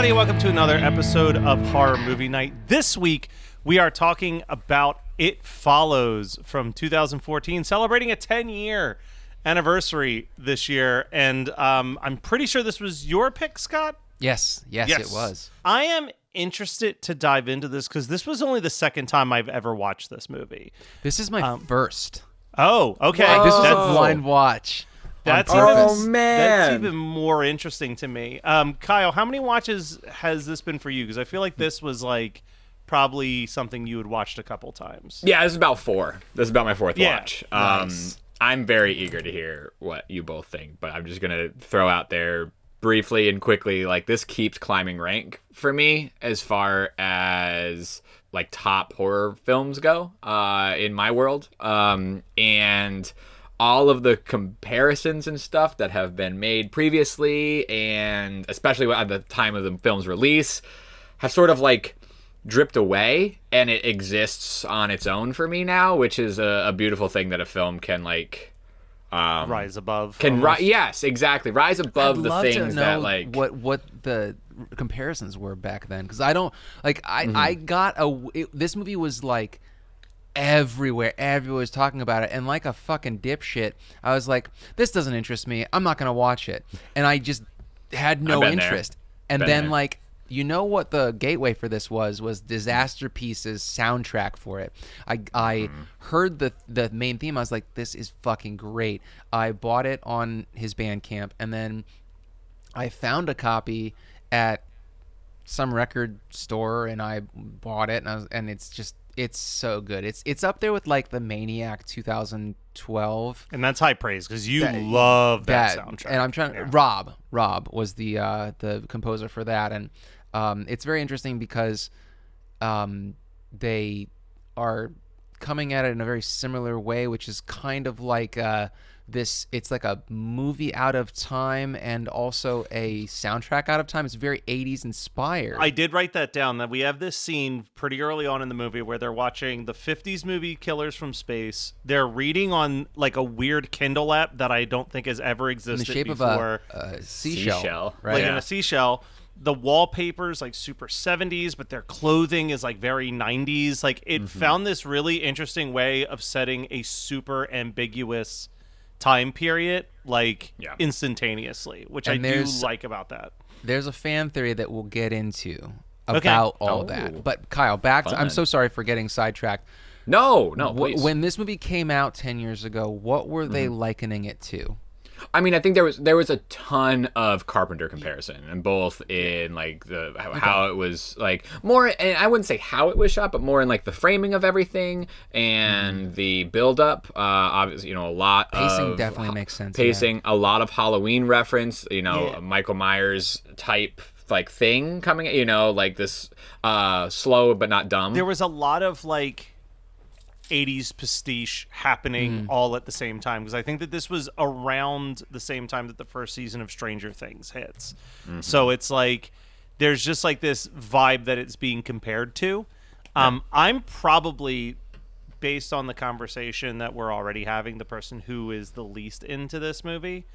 everybody, and welcome to another episode of Horror Movie Night. This week, we are talking about It Follows from 2014, celebrating a 10-year anniversary this year. And I'm pretty sure this was your pick, Scott? Yes, it was. I am interested to dive into this because this was only the second time I've ever watched this movie. This is my first. Oh, okay. Like, this was a blind watch. That's even more interesting to me. Kyle, how many watches has this been for you? Because I feel like this was like probably something you had watched a couple times. Yeah, this is about four. This is about my fourth watch. Nice. I'm very eager to hear what you both think, but I'm just gonna throw out there briefly and quickly, like, this keeps climbing rank for me as far as like top horror films go in my world, and all of the comparisons and stuff that have been made previously, and especially at the time of the film's release, have sort of like dripped away, and it exists on its own for me now, which is a beautiful thing that a film can like rise above. Yes, exactly. Rise above I'd the love things to know that like what the comparisons were back then, because I don't like I got this movie was like everywhere. Everyone was talking about it, and like a fucking dipshit, I was like, this doesn't interest me. I'm not gonna watch it, and I just had no interest. And then like, you know what the gateway for this was Disaster Piece's soundtrack for it. I heard the main theme. I was like, this is fucking great. I bought it on his Bandcamp, and then I found a copy at some record store, and I bought it, and it's so good. It's up there with like the Maniac 2012, and that's high praise because you love that soundtrack. And I'm trying. Yeah. Rob was the composer for that, and it's very interesting because they are coming at it in a very similar way, which is kind of like this. It's like a movie out of time and also a soundtrack out of time. It's very 80s inspired. I did write that down, that we have this scene pretty early on in the movie where they're watching the 50s movie Killers from Space. They're reading on like a weird Kindle app that I don't think has ever existed in the shape before. Of a seashell, right? Like in a seashell. The wallpaper's like super 70s, but their clothing is like very 90s. Like it found this really interesting way of setting a super ambiguous time period like instantaneously, which I do like about that. There's a fan theory that we'll get into about all that. But Kyle, back to, I'm so sorry for getting sidetracked. No, please. When this movie came out 10 years ago, what were they likening it to? I mean, I think there was a ton of Carpenter comparison, and both in like how it was like more, and I wouldn't say how it was shot, but more in like the framing of everything and the build up. Obviously, a lot pacing of definitely makes sense. Pacing, a lot of Halloween reference. Michael Myers type like thing coming. Like this slow but not dumb. There was a lot of like 80s pastiche happening all at the same time, because I think that this was around the same time that the first season of Stranger Things hits. So it's like there's just like this vibe that it's being compared to. I'm probably, based on the conversation that we're already having, the person who is the least into this movie.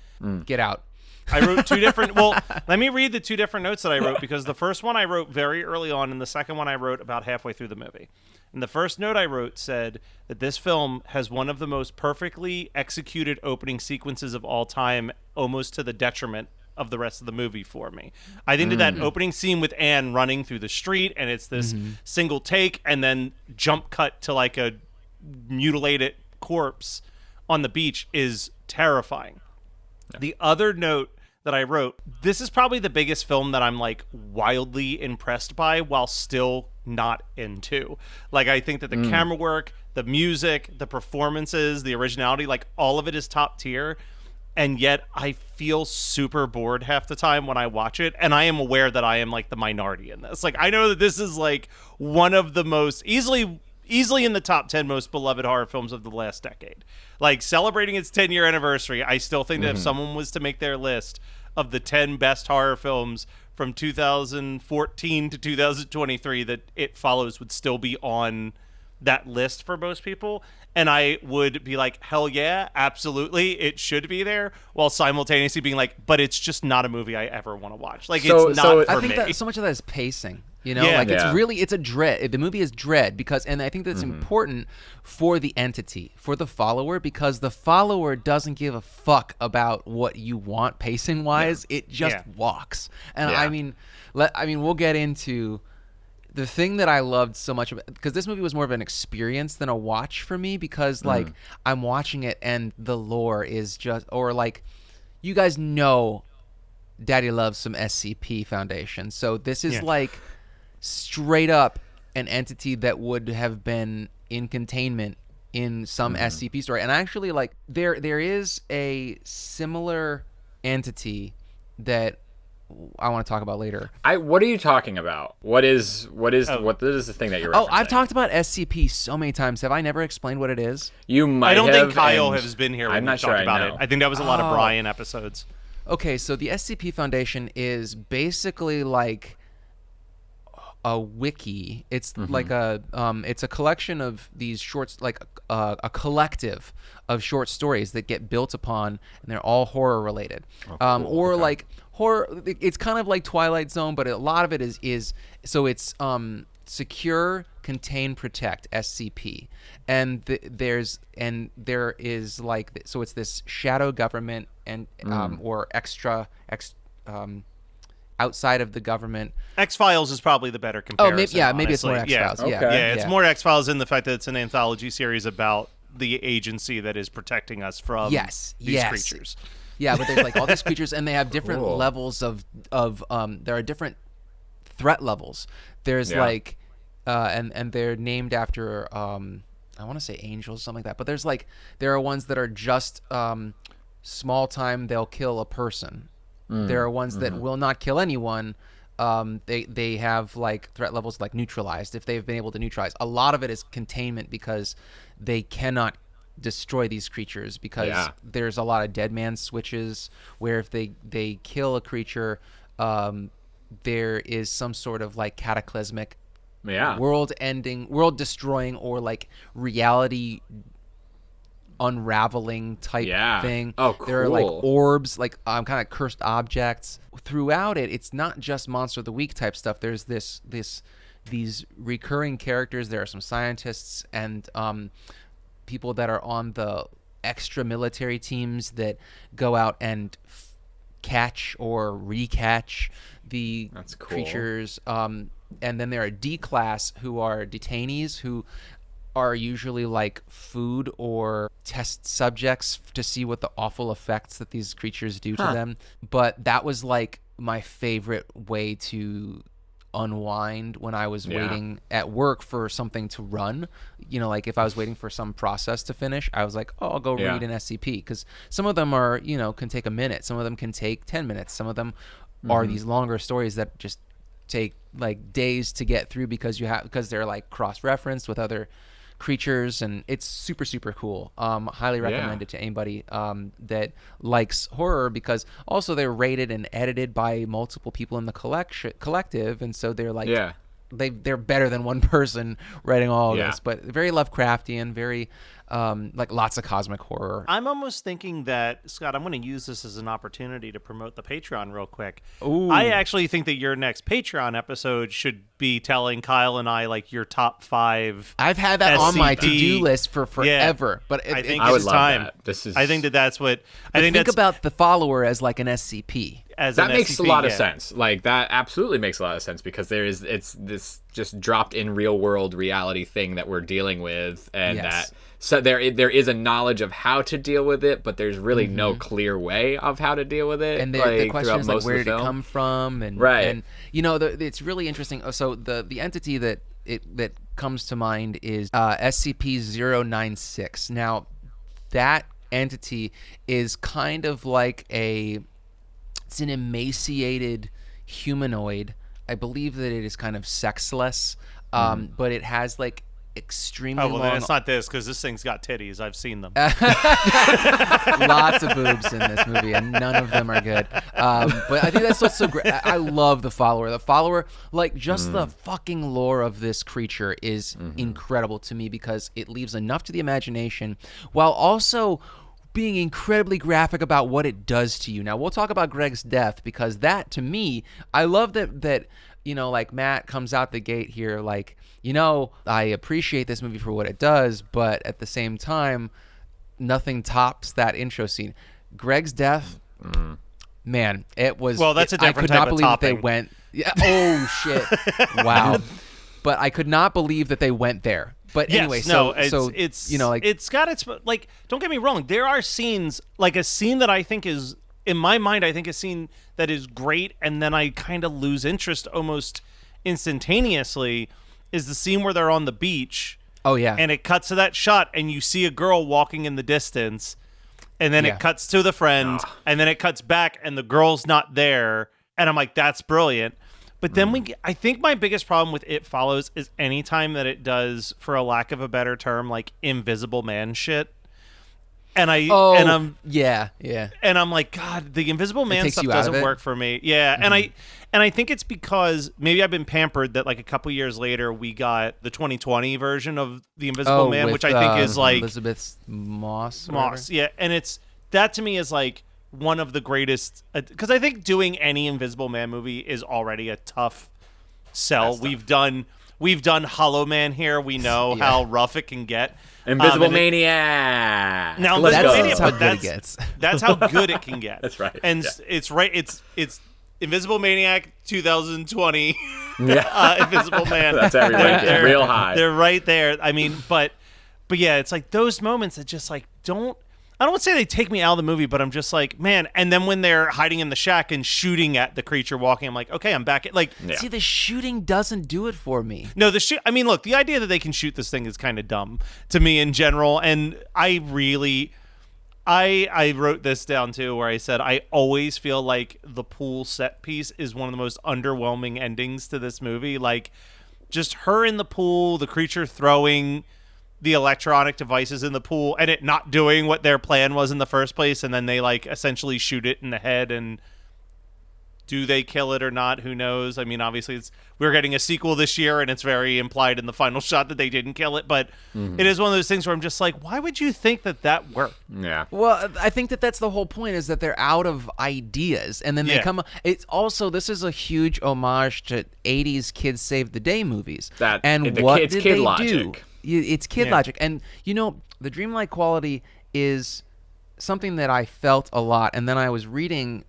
Get out. I wrote two different. Well, let me read the two different notes that I wrote, because the first one I wrote very early on, and the second one I wrote about halfway through the movie. And the first note I wrote said that this film has one of the most perfectly executed opening sequences of all time, almost to the detriment of the rest of the movie for me. I think that opening scene with Anne running through the street, and it's this single take, and then jump cut to like a mutilated corpse on the beach is terrifying. Yeah. The other note that I wrote, this is probably the biggest film that I'm like wildly impressed by while still not into. Like, I think that the camera work, the music, the performances, the originality, like all of it is top tier. And yet I feel super bored half the time when I watch it. And I am aware that I am like the minority in this. Like, I know that this is like one of the most easily in the top 10 most beloved horror films of the last decade. Like, celebrating its 10-year anniversary, I still think that if someone was to make their list of the 10 best horror films from 2014 to 2023, that It Follows would still be on that list for most people, and I would be like, hell yeah, absolutely, it should be there, while simultaneously being like, but it's just not a movie I ever want to watch. Like, So- it's not so for I think me. that so much of that is pacing. You know, Yeah. like Yeah. it's a dread. The movie is dread because, and I think that's important for the entity, for the follower, because the follower doesn't give a fuck about what you want pacing wise. It just Yeah. walks. And Yeah. I mean, we'll get into the thing that I loved so much about, because this movie was more of an experience than a watch for me, because like I'm watching it and the lore is just, or like, you guys know, Daddy loves some SCP Foundation. So this is Yeah. like straight up an entity that would have been in containment in some SCP story. And actually, like, there is a similar entity that I want to talk about later. What are you talking about? What is the thing that you're referencing? Oh, I've talked about SCP so many times. Have I never explained what it is? You might I don't have, think Kyle and has been here when I'm we not sure talked I about know. it. I think that was a lot of Oh. Brian episodes. Okay, so the SCP Foundation is basically like a wiki. It's like it's a collection of these shorts, like a collective of short stories that get built upon, and they're all horror related, or like horror. It's kind of like Twilight Zone, but a lot of it is so it's secure, contain, protect, SCP, and there is like, so it's this shadow government and or outside of the government. X-Files is probably the better comparison. Maybe it's more honestly. X-Files. Yeah. Yeah, Okay. Yeah, it's more X-Files in the fact that it's an anthology series about the agency that is protecting us from these creatures. Yeah, but there's like all these creatures, and they have different Cool. levels of there are different threat levels. There's Yeah. like and they're named after I want to say angels, something like that. But there are ones that are just small time, they'll kill a person. There are ones that will not kill anyone. They have like threat levels like neutralized, if they've been able to neutralize. A lot of it is containment because they cannot destroy these creatures, because there's a lot of dead man switches where if they kill a creature, there is some sort of like cataclysmic, world ending, world destroying, or like reality unraveling type thing. Oh, cool. There are like orbs, like kind of cursed objects throughout it. It's not just Monster of the Week type stuff. There's these recurring characters. There are some scientists and people that are on the extra military teams that go out and catch or recatch the creatures. And then there are D class, who are detainees, who are usually like food or test subjects to see what the awful effects that these creatures do to them. But that was like my favorite way to unwind when I was waiting at work for something to run. You know, like if I was waiting for some process to finish, I was like, oh, I'll go read an SCP, because some of them are, can take a minute. Some of them can take 10 minutes. Some of them are these longer stories that just take like days to get through because they're like cross-referenced with other creatures, and it's super, super cool. Highly recommend it to anybody that likes horror, because also they're rated and edited by multiple people in the collective, and so they're like they're better than one person writing all of this, but very Lovecraftian, very like lots of cosmic horror. I'm almost thinking that, Scott, I'm going to use this as an opportunity to promote the Patreon real quick. Ooh. I actually think that your next Patreon episode should be telling Kyle and I like your top 5. I've had that on my SCP. to-do list for forever, but I think I would it's love time. that. I think that's what. I think think that's about the follower as like an SCP. as That an makes SCP, a lot of yeah. sense. Like, that absolutely makes a lot of sense, because it's this just dropped in real world reality thing that we're dealing with, and Yes. so there is a knowledge of how to deal with it, but there's really no clear way of how to deal with it. And the like, question throughout is like, most of where the did it film. come from? And Right. and it's really interesting. So the entity that comes to mind is SCP-096. Now, that entity is kind of like it's an emaciated humanoid. I believe that it is kind of sexless, but it has like extremely Oh, well, long. then it's not this, because this thing's got titties. I've seen them. Lots of boobs in this movie, and none of them are good. But I think that's what's so great. I love The Follower. The Follower, like, just the fucking lore of this creature is incredible to me because it leaves enough to the imagination while also being incredibly graphic about what it does to you. Now, we'll talk about Greg's death because that, to me, I love that you know, like, Matt comes out the gate here like, you know, I appreciate this movie for what it does, but at the same time, nothing tops that intro scene. Greg's death, man, it was. Well, that's a different type of I could not believe that they went. Yeah, oh shit! Wow. But I could not believe that they went there. But anyway, it's you know, like, it's got its, like, don't get me wrong, there are scenes, like a scene that I think is, in my mind, I think a scene that is great, and then I kind of lose interest almost instantaneously, is the scene where they're on the beach. Oh yeah. And it cuts to that shot, and you see a girl walking in the distance, and then it cuts to the friend, and then it cuts back, and the girl's not there, and I'm like, that's brilliant. But then I think my biggest problem with It Follows is anytime that it does, for a lack of a better term, like Invisible Man shit. And I'm and I'm like, God, the Invisible Man stuff you doesn't work for me. Yeah, and I think it's because maybe I've been pampered that, like, a couple years later we got the 2020 version of the Invisible Man, with, which I think is like Elizabeth Moss. Yeah, and it's that to me is like one of the greatest, because I think doing any Invisible Man movie is already a tough sell. We've done Hollow Man here. We know how rough it can get. Invisible Maniac. Now, that's how good it can get. That's right. And it's right. It's Invisible Maniac 2020. Invisible Man. That's everywhere. Real high. They're right there. I mean, but yeah, it's like those moments that just like I don't want to say they take me out of the movie, but I'm just like, man. And then when they're hiding in the shack and shooting at the creature walking, I'm like, okay, I'm back. See, the shooting doesn't do it for me. No, I mean, look, the idea that they can shoot this thing is kind of dumb to me in general. And I wrote this down too, where I said, I always feel like the pool set piece is one of the most underwhelming endings to this movie. Like, just her in the pool, the creature throwing the electronic devices in the pool, and it not doing what their plan was in the first place, and then they like essentially shoot it in the head, and do they kill it or not? Who knows? I mean, obviously we're getting a sequel this year, and it's very implied in the final shot that they didn't kill it, but it is one of those things where I'm just like, why would you think that worked? Yeah. Well, I think that's the whole point, is that they're out of ideas, and then they come. It's also, this is a huge homage to 80s Kids Save the Day movies. And what did they kid do? logic. It's kid logic. And, you know, the dreamlike quality is something that I felt a lot. And then I was reading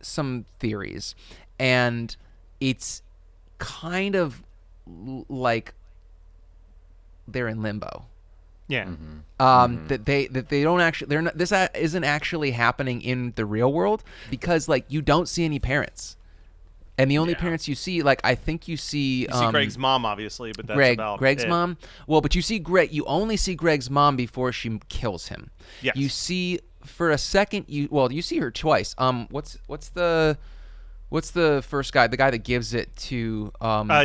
some theories, and it's kind of like they're in limbo. Yeah. That they don't actually, this isn't actually happening in the real world, because, like, you don't see any parents. And the only parents you see, like, I think you see Greg's mom, obviously, but that's about Greg's it. mom. Well, but you only see Greg's mom before she kills him. Yes. You see for a second, you see her twice. What's the first guy? The guy that gives it to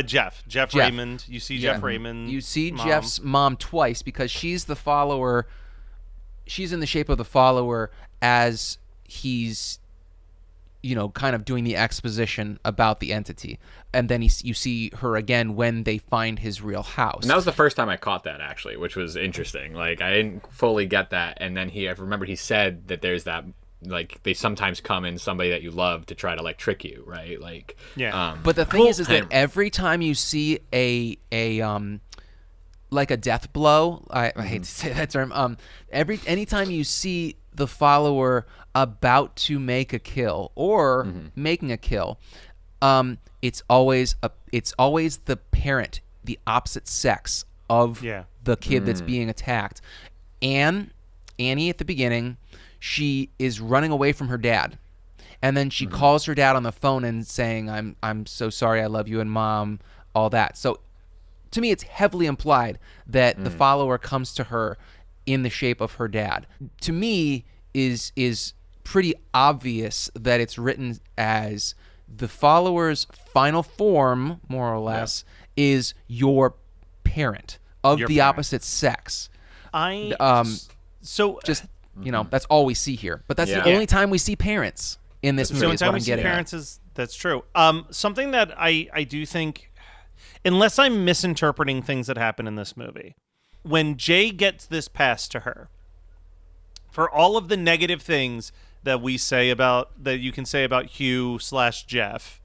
Jeff Raymond. You see Jeff Raymond. You see Jeff's mom twice, because she's the follower. She's in the shape of the follower as he's, you know, kind of doing the exposition about the entity. And then you see her again when they find his real house. And that was the first time I caught that, actually, which was interesting. Like, I didn't fully get that. And then I remember he said that there's that, like, they sometimes come in somebody that you love to try to, like, trick you, right? Like, but the thing is that every time you see a like a death blow, I hate to say that term, anytime you see the follower about to make a kill or making a kill, it's always the parent, the opposite sex of the kid that's being attacked. Annie at the beginning, she is running away from her dad, and then she calls her dad on the phone and saying, I'm so sorry, I love you, and mom, all that. So to me, it's heavily implied that the follower comes to her in the shape of her dad. To me, is pretty obvious that it's written as the follower's final form, more or less, is your parent. of Your the parent. opposite sex. I so Just that's all we see here. But that's Yeah. the only time we see parents in this the movie. only Is time what we I'm see getting parents at. is that's true. Something that I do think, unless I'm misinterpreting things that happen in this movie, when Jay gets this passed to her, for all of the negative things that you can say about Hugh/Jeff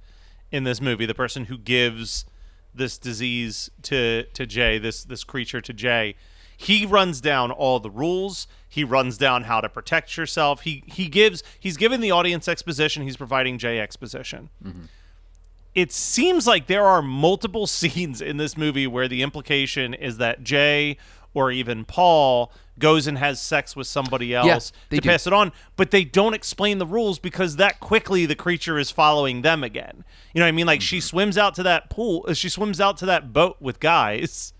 in this movie, the person who gives this disease to Jay, this creature to Jay, he runs down all the rules. He runs down how to protect yourself. He's given the audience exposition. He's providing Jay exposition. Mm-hmm. It seems like there are multiple scenes in this movie where the implication is that Jay or even Paul goes and has sex with somebody else to pass it on, but they don't explain the rules because that quickly the creature is following them again. You know what I mean? Like she swims out to that pool, she swims out to that boat with guys,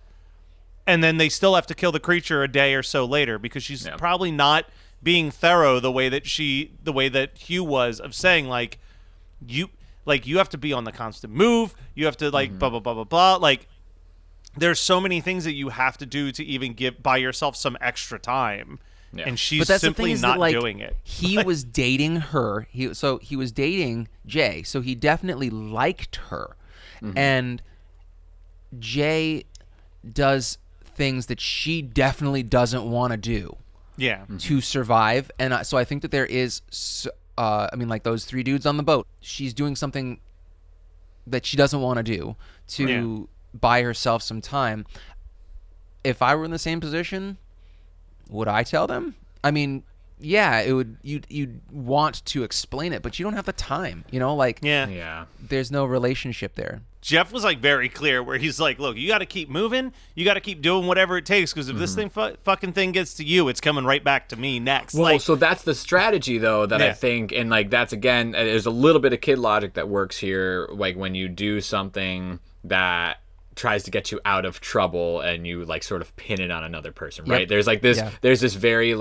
and then they still have to kill the creature a day or so later because she's probably not being thorough the way that Hugh was, of saying you have to be on the constant move, you have to blah blah blah blah blah, like there's so many things that you have to do to even buy yourself some extra time. Yeah. And she's simply not doing it. He was dating her. He was dating Jay, so he definitely liked her. Mm-hmm. And Jay does things that she definitely doesn't want to do. Yeah. To survive. And so I think that there is like those three dudes on the boat. She's doing something that she doesn't want to do to buy herself some time. If I were in the same position, would I tell them? I mean, yeah, it would. You'd want to explain it, but you don't have the time. There's no relationship there. Jeff was very clear where he's like, look, you got to keep moving. You got to keep doing whatever it takes, because if this fucking thing gets to you, it's coming right back to me next. Well, so that's the strategy, though, that I think, and that's, again, there's a little bit of kid logic that works here, when you do something that tries to get you out of trouble and you sort of pin it on another person, right? There's there's this very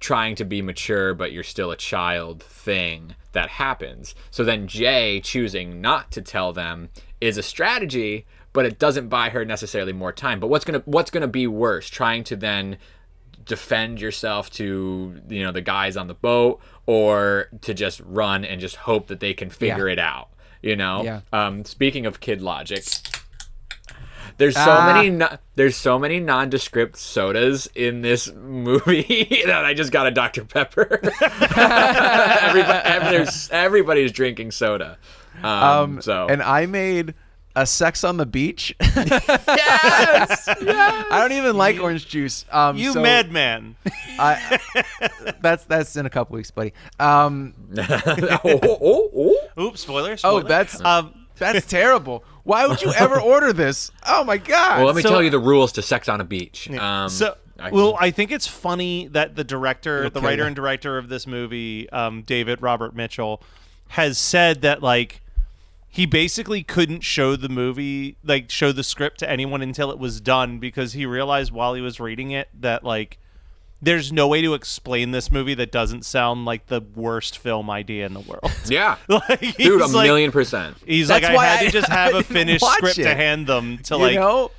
trying to be mature but you're still a child thing that happens. So then Jay choosing not to tell them is a strategy, but it doesn't buy her necessarily more time. But what's gonna be worse, trying to then defend yourself to the guys on the boat, or to just run and just hope that they can figure it out? Speaking of kid logic, there's so many nondescript sodas in this movie that I just got a Dr. Pepper. Everybody's drinking soda. And I made a Sex on the Beach. Yes! I don't even like orange juice. Madman. That's in a couple weeks, buddy. Oops, spoiler. Oh, that's terrible. Why would you ever order this? Oh my God. Well, let me tell you the rules to Sex on a Beach. I think it's funny that the writer and director of this movie, David Robert Mitchell, has said that he basically couldn't show the movie, show the script to anyone until it was done, because he realized while he was reading it that there's no way to explain this movie that doesn't sound like the worst film idea in the world. Yeah. Dude, 1,000,000%. He's I had to just have a finished script to hand them to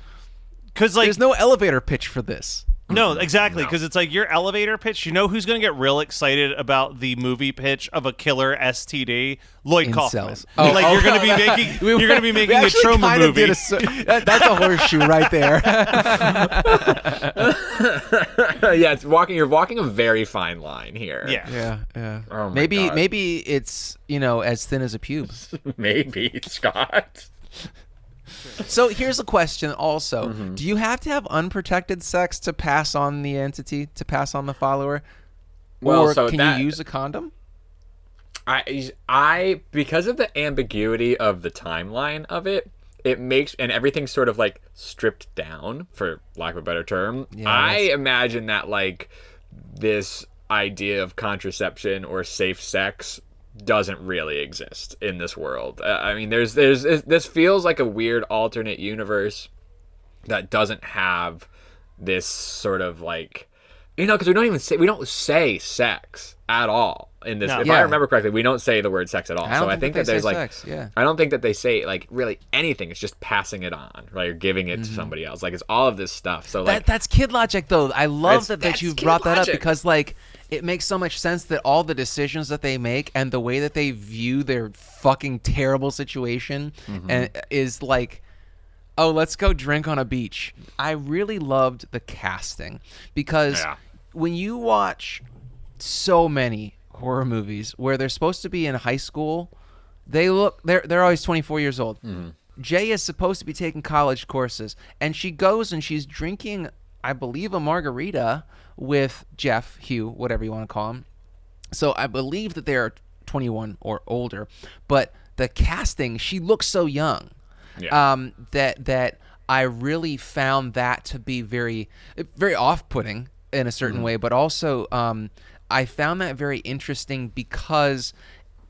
because there's no elevator pitch for this. No, exactly, because it's your elevator pitch. You know who's going to get real excited about the movie pitch of a killer STD? Lloyd Kaufman. You're going to be making a trauma movie. That's a horseshoe right there. Yeah, you're walking a very fine line here. Yeah. Oh my maybe God. Maybe it's as thin as a pube. Maybe, Scott. So here's a question also. Mm-hmm. Do you have to have unprotected sex to pass on the entity, to pass on the follower? Or can you use a condom? I because of the ambiguity of the timeline of it makes, and everything's sort of stripped down, for lack of a better term. Yeah, I imagine that this idea of contraception or safe sex doesn't really exist in this world. I mean, this feels like a weird alternate universe that doesn't have this sort of because we don't say sex at all in this. No. If Yeah. I remember correctly, we don't say the word sex at all. I don't So I think that they there's say like, sex. Yeah. I don't think that they say like really anything. It's just passing it on, right? Or giving it to somebody else. Like it's all of this stuff. So like That's kid logic, though. I love that that's you kid brought that up logic. because, like, it makes so much sense that all the decisions that they make and the way that they view their fucking terrible situation and is like, oh, let's go drink on a beach. I really loved the casting because Yeah. when you watch so many horror movies where they're supposed to be in high school, they're always 24 years old. Jay is supposed to be taking college courses, and she goes and she's drinking, I believe, a margarita with Jeff, Hugh, whatever you want to call him. So I believe that they're 21 or older, but the casting, she looks so young. Yeah. That I really found that to be very, very off-putting in a certain way, but also I found that very interesting because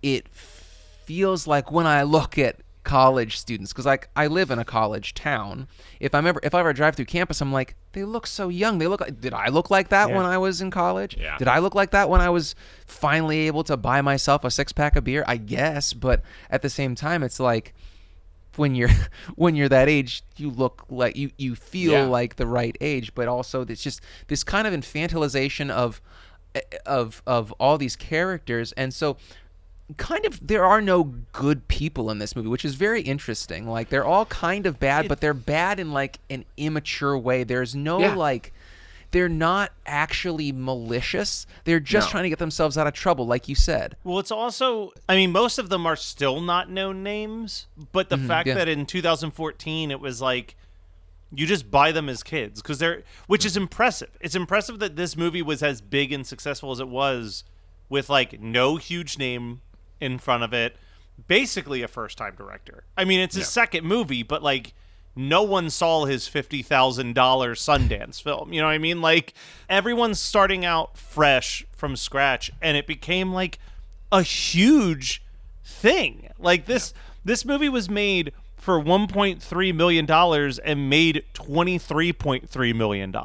it feels like when I look at college students, because like I live in a college town, if I ever drive through campus, I'm like, they look so young. Did I look like that when I was in college? Yeah. Did I look like that when I was finally able to buy myself a 6-pack of beer? I guess, but at the same time, it's like, when you're that age, you look like you feel like the right age, but also it's just this kind of infantilization of all these characters, and so kind of there are no good people in this movie, which is very interesting. Like they're all kind of bad, but they're bad in like an immature way. There's no like. They're not actually malicious. They're just trying to get themselves out of trouble, like you said. Well, it's also, I mean, most of them are still not known names, but the fact that in 2014 it was like you just buy them as kids because which is impressive. It's impressive that this movie was as big and successful as it was with like no huge name in front of it, basically a first-time director. I mean, it's his second movie, but like no one saw his $50,000 Sundance film. You know what I mean? Like everyone's starting out fresh from scratch, and it became like a huge thing. Like this movie was made for $1.3 million and made $23.3 million.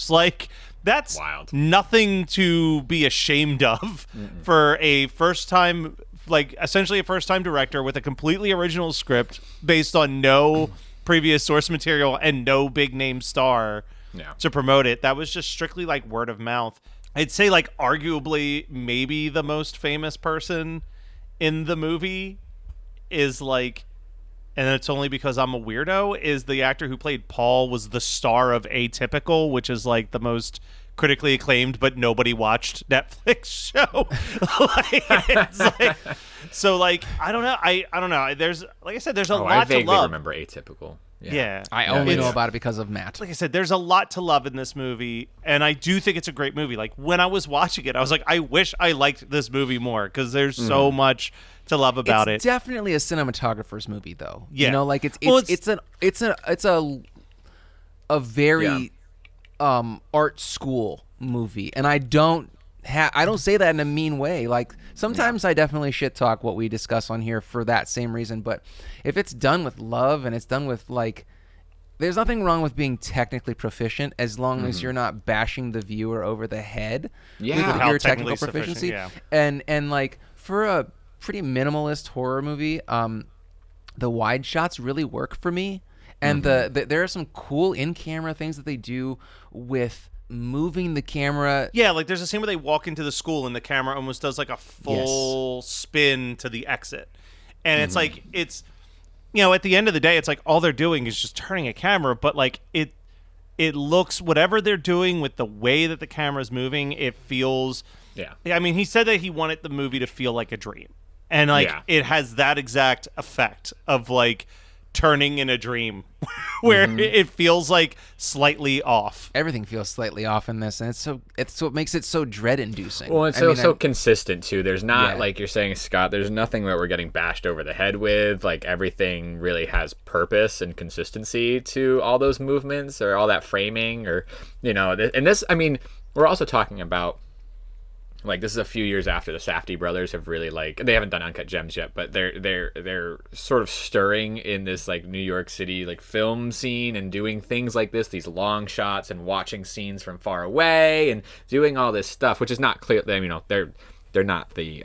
Like that's wild. Nothing to be ashamed of for a first-time, like essentially a first-time director with a completely original script based on no previous source material and no big name star to promote it. That was just strictly like word of mouth. I'd say like arguably maybe the most famous person in the movie is like, and it's only because I'm a weirdo, is the actor who played Paul was the star of Atypical, which is like the most critically acclaimed but nobody watched Netflix show. So like I don't know. I don't know. There's, like I said, there's a lot I to vaguely love. remember Atypical. Yeah. I only know about it because of Matt. Like I said, there's a lot to love in this movie, and I do think it's a great movie. Like when I was watching it, I was like, I wish I liked this movie more because there's so much to love about It's it. definitely a cinematographer's movie, though. Yeah. You know, like it's a very art school movie, and I don't say that in a mean way. Like sometimes I definitely shit talk what we discuss on here for that same reason, but if it's done with love and it's done with like, there's nothing wrong with being technically proficient as long as you're not bashing the viewer over the head with How your technically technical proficiency. sufficient, And like for a pretty minimalist horror movie, the wide shots really work for me. And there are some cool in-camera things that they do with moving the camera. Yeah, like there's a scene where they walk into the school and the camera almost does like a full spin to the exit. And it's like, it's, you know, at the end of the day, it's like all they're doing is just turning a camera, but like it looks, whatever they're doing with the way that the camera's moving, it feels, I mean, he said that he wanted the movie to feel like a dream. And like it has that exact effect of like turning in a dream where it feels like slightly off. Everything feels slightly off in this, and it's what makes it so dread-inducing. Well, it's so consistent too. There's not like you're saying, Scott. There's nothing that we're getting bashed over the head with. Like everything really has purpose and consistency to all those movements or all that framing, or you know. And this, I mean, we're also talking about like this is a few years after the Safdie brothers have really like they haven't done Uncut Gems yet, but they're sort of stirring in this like New York City like film scene and doing things like this, these long shots and watching scenes from far away and doing all this stuff, which is not clear. They're not the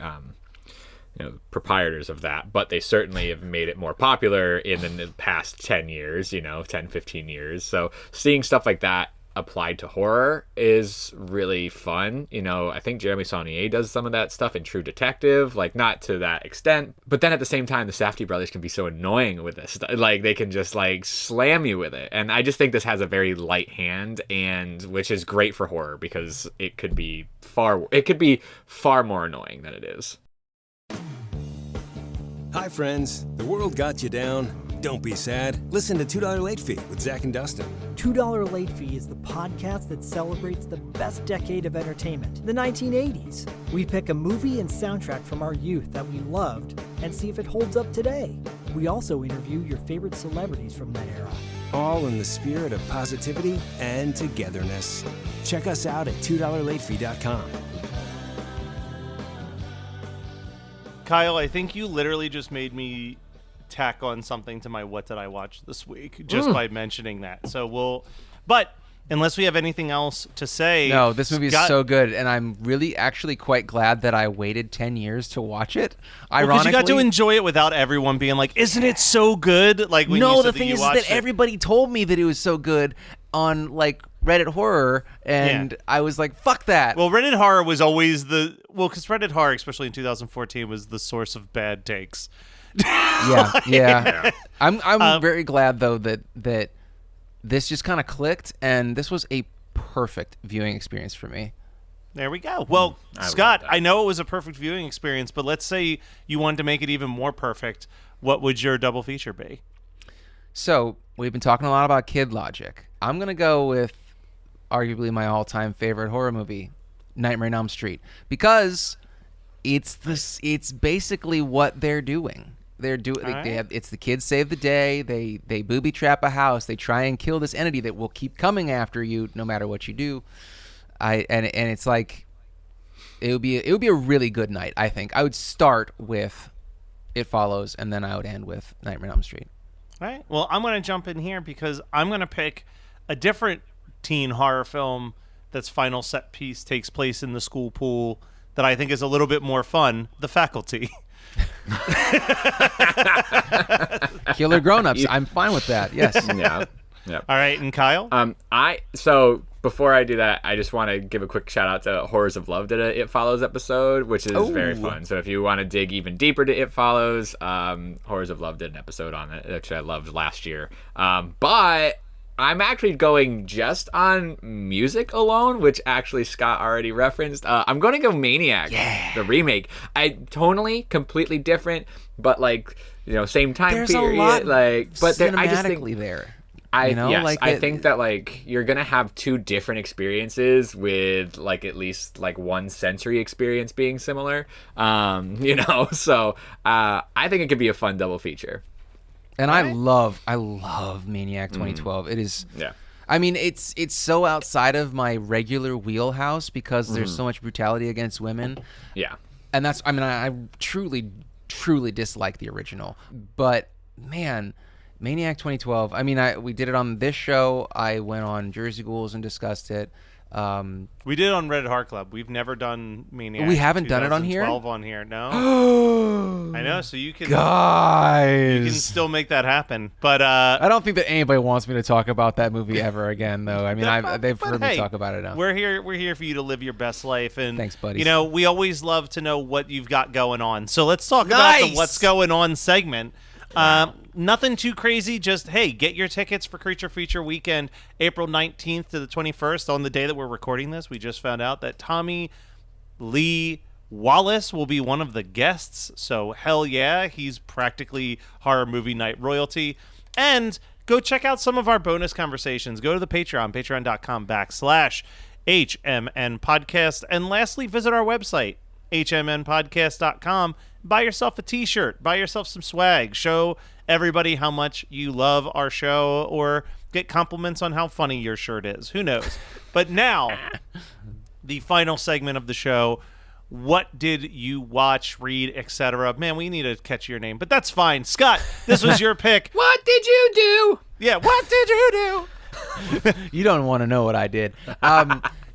proprietors of that, but they certainly have made it more popular in the past 10 years, 10, 15 years. So seeing stuff like that applied to horror is really fun. I think Jeremy Saulnier does some of that stuff in True Detective, like not to that extent, but then at the same time the Safdie brothers can be so annoying with this stuff. Like they can just like slam you with it, and I just think this has a very light hand, and which is great for horror because it could be far more annoying than it is. Hi friends, the world got you down. Don't be sad. Listen to $2 Late Fee with Zach and Dustin. $2 Late Fee is the podcast that celebrates the best decade of entertainment, the 1980s. We pick a movie and soundtrack from our youth that we loved and see if it holds up today. We also interview your favorite celebrities from that era. All in the spirit of positivity and togetherness. Check us out at $2latefee.com. Kyle, I think you literally just made me tack on something to my what did I watch this week just by mentioning that. So but unless we have anything else to say. No, this movie is so good, and I'm really actually quite glad that I waited 10 years to watch it. Ironically, because you got to enjoy it without everyone being like, "Isn't it so good?" Like when you said the thing is that everybody told me that it was so good on like Reddit Horror, and I was like, "Fuck that." Well, Reddit Horror was always because Reddit Horror, especially in 2014, was the source of bad takes. Yeah. I'm very glad though that this just kind of clicked, and this was a perfect viewing experience for me. There we go. Well, Scott, I know it was a perfect viewing experience, but let's say you wanted to make it even more perfect. What would your double feature be? So we've been talking a lot about Kid Logic. I'm gonna go with arguably my all-time favorite horror movie, Nightmare on Elm Street, because it's basically what they're doing. It's the kids save the day. They booby trap a house. They try and kill this entity that will keep coming after you no matter what you do. And it's like it would be a really good night. I think I would start with It Follows, and then I would end with Nightmare on Elm Street. All right. Well, I'm going to jump in here because I'm going to pick a different teen horror film that's final set piece takes place in the school pool that I think is a little bit more fun, The Faculty. Killer grown-ups. I'm fine with that. Yes. Yeah. All right, and Kyle? So before I do that, I just want to give a quick shout out to Horrors of Love did a It Follows episode, which is very fun. So if you want to dig even deeper to It Follows, Horrors of Love did an episode on it, which I loved last year. But I'm actually going just on music alone, which actually Scott already referenced. I'm going to go Maniac, the remake. Tonally completely different, but same time There's period. A lot but cinematically I just think there. I think that you're gonna have two different experiences with at least one sensory experience being similar. So I think it could be a fun double feature. And I love Maniac 2012. It is. Yeah. I mean, it's so outside of my regular wheelhouse because there's so much brutality against women. Yeah. And that's. I mean, I truly dislike the original, but man. Maniac 2012. I mean, we did it on this show. I went on Jersey Ghouls and discussed it. We did it on Reddit Heart Club. We've never done Maniac. We haven't done it on here? 2012 on here. No. I know. So you can guys. You can still make that happen. But I don't think that anybody wants me to talk about that movie ever again, though. I mean, they've heard me talk about it enough. We're here for you to live your best life. And thanks, buddy. We always love to know what you've got going on. So let's talk about the What's Going On segment. Nothing too crazy. Just, hey, get your tickets for Creature Feature Weekend, April 19th to the 21st. On the day that we're recording this, we just found out that Tommy Lee Wallace will be one of the guests. So, hell yeah, he's practically horror movie night royalty. And go check out some of our bonus conversations. Go to the Patreon, patreon.com/HMN podcast. And lastly, visit our website, hmnpodcast.com. Buy yourself a t-shirt, buy yourself some swag, show everybody how much you love our show, or get compliments on how funny your shirt is. Who knows? But now, the final segment of the show, what did you watch, read, etc.? Man, we need to catch your name, but that's fine. Scott, this was your pick. What did you do? Yeah, what did you do? You don't want to know what I did.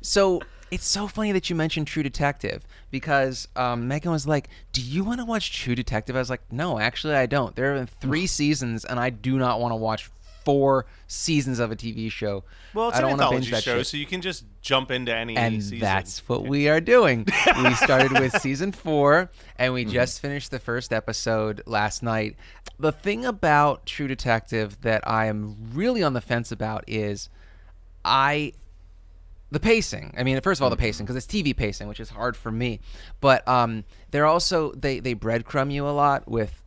So it's so funny that you mentioned True Detective because Megan was like, do you want to watch True Detective? I was like, no, actually I don't. There have been 3 seasons and I do not want to watch 4 seasons of a TV show. Well, it's I don't an wanna binge anthology that show, shit. so you can just jump into any And season. that's what we are doing. We started with season 4, and we just finished the first episode last night. The thing about True Detective that I am really on the fence about is the pacing. I mean, first of all, the pacing, because it's TV pacing, which is hard for me. But they're also they breadcrumb you a lot with.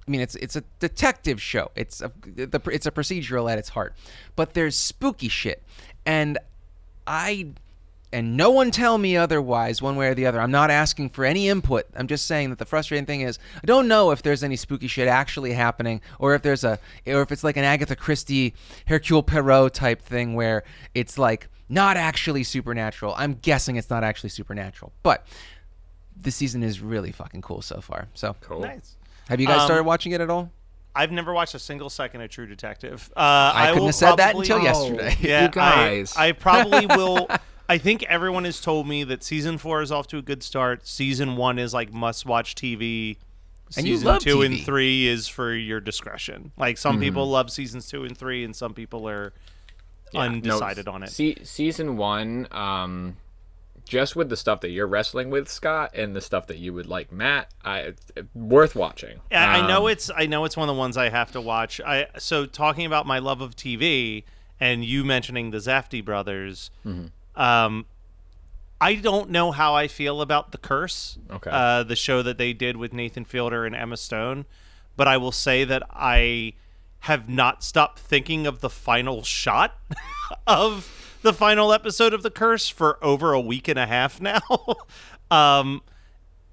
I mean, it's a detective show. It's a procedural at its heart, but there's spooky shit, and no one tell me otherwise, one way or the other. I'm not asking for any input. I'm just saying that the frustrating thing is I don't know if there's any spooky shit actually happening, or if it's like an Agatha Christie, Hercule Poirot type thing where it's like not actually supernatural. I'm guessing it's not actually supernatural, but this season is really fucking cool so far. So Cool. Nice. Have you guys started watching it at all? I've never watched a single second of True Detective. I couldn't will have said that probably- until yesterday. Yeah, You guys. I probably will. I think everyone has told me that season 4 is off to a good start. Season 1 is like must-watch TV. And you Season love 2 TV. and 3 is for your discretion. Like some people love seasons 2 and 3, and some people are undecided on it. Season 1, just with the stuff that you're wrestling with, Scott, and the stuff that you would like, Matt, worth watching. I know it's one of the ones I have to watch. So talking about my love of TV and you mentioning the Safdie brothers, I don't know how I feel about The Curse, the show that they did with Nathan Fielder and Emma Stone, but I will say that I have not stopped thinking of the final shot of the final episode of The Curse for over a week and a half now.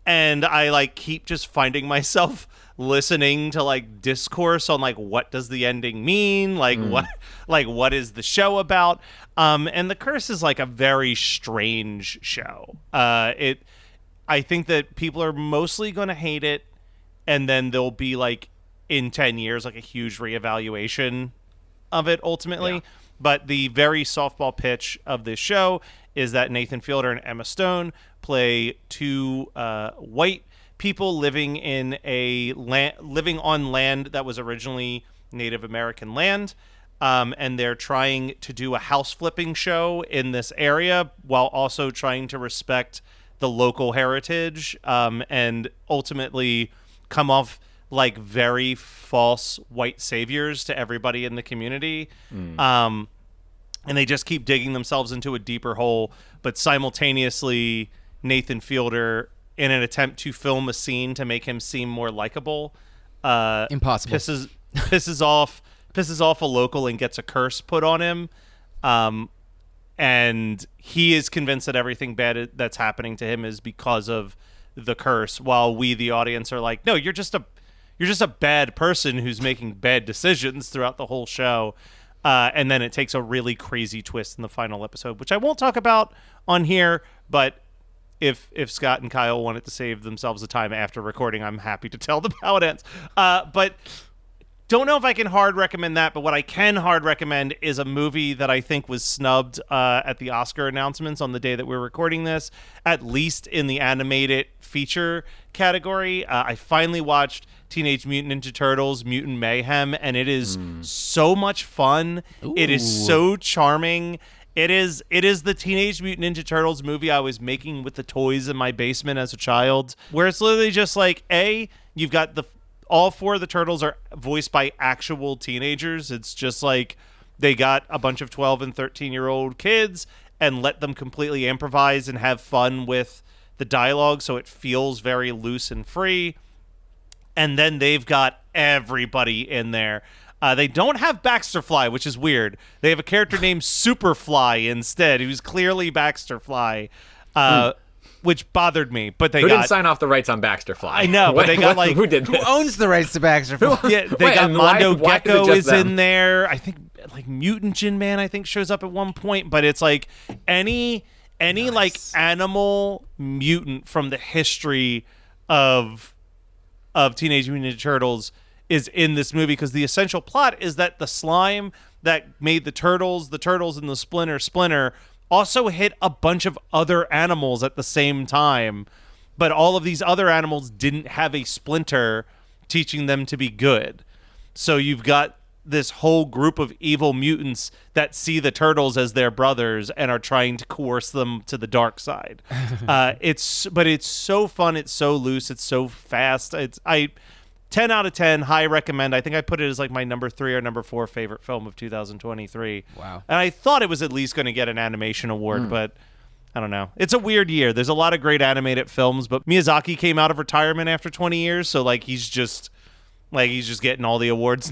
And I like keep just finding myself listening to like discourse on like what does the ending mean, like what is the show about. And The Curse is like a very strange show. I think that people are mostly going to hate it, and then there'll be like in 10 years like a huge reevaluation of it ultimately. Yeah. But the very softball pitch of this show is that Nathan Fielder and Emma Stone play 2 white people living on land that was originally Native American land, and they're trying to do a house flipping show in this area while also trying to respect the local heritage, and ultimately come off like very false white saviors to everybody in the community. And they just keep digging themselves into a deeper hole, but simultaneously Nathan Fielder, in an attempt to film a scene to make him seem more likable, Impossible. pisses off a local and gets a curse put on him. And he is convinced that everything bad that's happening to him is because of the curse, while we, the audience, are like, no, you're just a bad person who's making bad decisions throughout the whole show. And then it takes a really crazy twist in the final episode, which I won't talk about on here, but if Scott and Kyle wanted to save themselves the time after recording, I'm happy to tell them how it ends. But don't know if I can hard recommend that, but what I can hard recommend is a movie that I think was snubbed at the Oscar announcements on the day that we're recording this, at least in the animated feature category. I finally watched Teenage Mutant Ninja Turtles Mutant Mayhem, and it is so much fun. Ooh. It is so charming. It is the Teenage Mutant Ninja Turtles movie I was making with the toys in my basement as a child, where it's literally just like, you've got all 4 of the turtles are voiced by actual teenagers. It's just like they got a bunch of 12 and 13-year-old kids and let them completely improvise and have fun with the dialogue, so it feels very loose and free. And then they've got everybody in there. They don't have Baxter Fly, which is weird. They have a character named Superfly instead, who's clearly Baxter Fly, which bothered me. But Who didn't sign off the rights on Baxter Fly? I know, but they got like... Who did this? Who owns the rights to Baxter Fly? Yeah, they got Mondo why Gecko is them? in there. I think like Mutant Gin Man, I think, shows up at one point. But it's like any any like animal mutant from the history of Teenage Mutant Ninja Turtles is in this movie, because the essential plot is that the slime that made the turtles and the Splinter also hit a bunch of other animals at the same time, but all of these other animals didn't have a Splinter teaching them to be good. So you've got this whole group of evil mutants that see the turtles as their brothers and are trying to coerce them to the dark side. It's so fun. It's so loose. It's so fast. 10 out of 10, high recommend. I think I put it as like my number 3 or number 4 favorite film of 2023. Wow. And I thought it was at least going to get an animation award, but I don't know. It's a weird year. There's a lot of great animated films, but Miyazaki came out of retirement after 20 years, so like he's just getting all the awards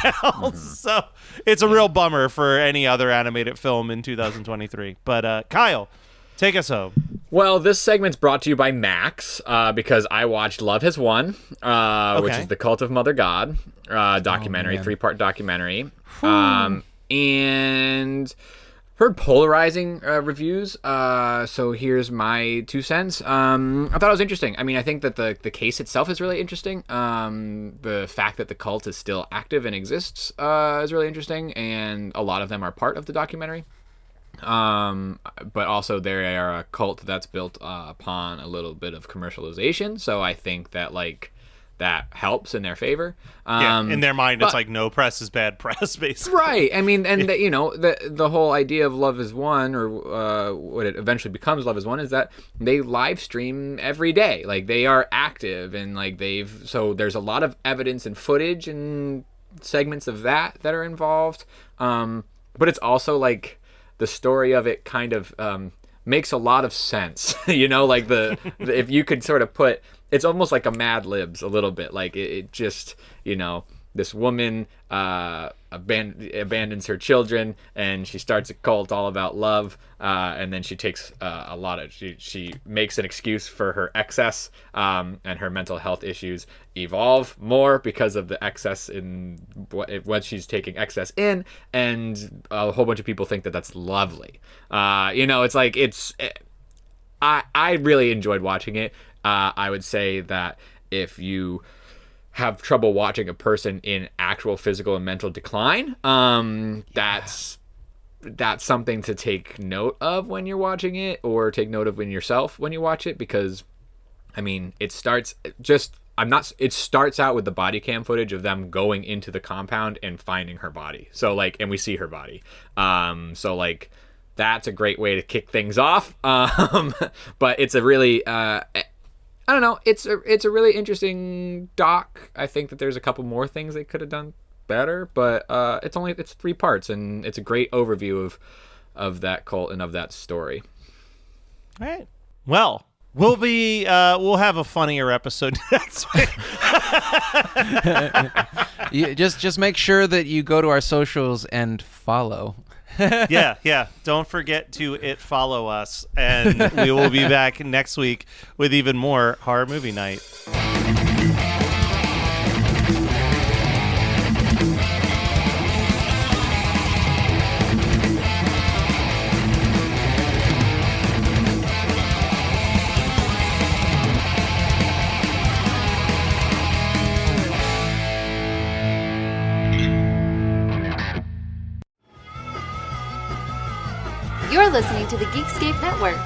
now. So it's a real bummer for any other animated film in 2023. But Kyle, take us home. Well, this segment's brought to you by Max, because I watched Love Has Won, which is the Cult of Mother God documentary, 3-part documentary, and heard polarizing reviews. So here's my 2 cents. I thought it was interesting. I mean, I think that the case itself is really interesting. The fact that the cult is still active and exists is really interesting, and a lot of them are part of the documentary. But also they are a cult that's built upon a little bit of commercialization, so I think that like that helps in their favor. In their mind, it's like no press is bad press, basically. Right. I mean, and the whole idea of Love Is One, or what it eventually becomes Love Is One, is that they live stream every day. Like they are active, and like so there's a lot of evidence and footage and segments of that are involved. But it's also like the story of it kind of makes a lot of sense. Like if you could sort of put, it's almost like a Mad Libs a little bit. Like it just, this woman abandons her children, and she starts a cult all about love, and then she takes she makes an excuse for her excess, and her mental health issues evolve more because of the excess in what she's taking excess in, and a whole bunch of people think that that's lovely. It's like I really enjoyed watching it. I would say that if you have trouble watching a person in actual physical and mental decline, that's something to take note of when you're watching it, or take note of in yourself when you watch it, because I mean, it starts out with the body cam footage of them going into the compound and finding her body. So like, and we see her body. So like, that's a great way to kick things off. But it's a really, I don't know. It's a really interesting doc. I think that there's a couple more things they could have done better, but it's 3 parts, and it's a great overview of that cult and of that story. All right. Well, we'll have a funnier episode next week. Just make sure that you go to our socials and follow. Yeah. Don't forget to follow us, and we will be back next week with even more Horror Movie Night. You're listening to the Geekscape Network.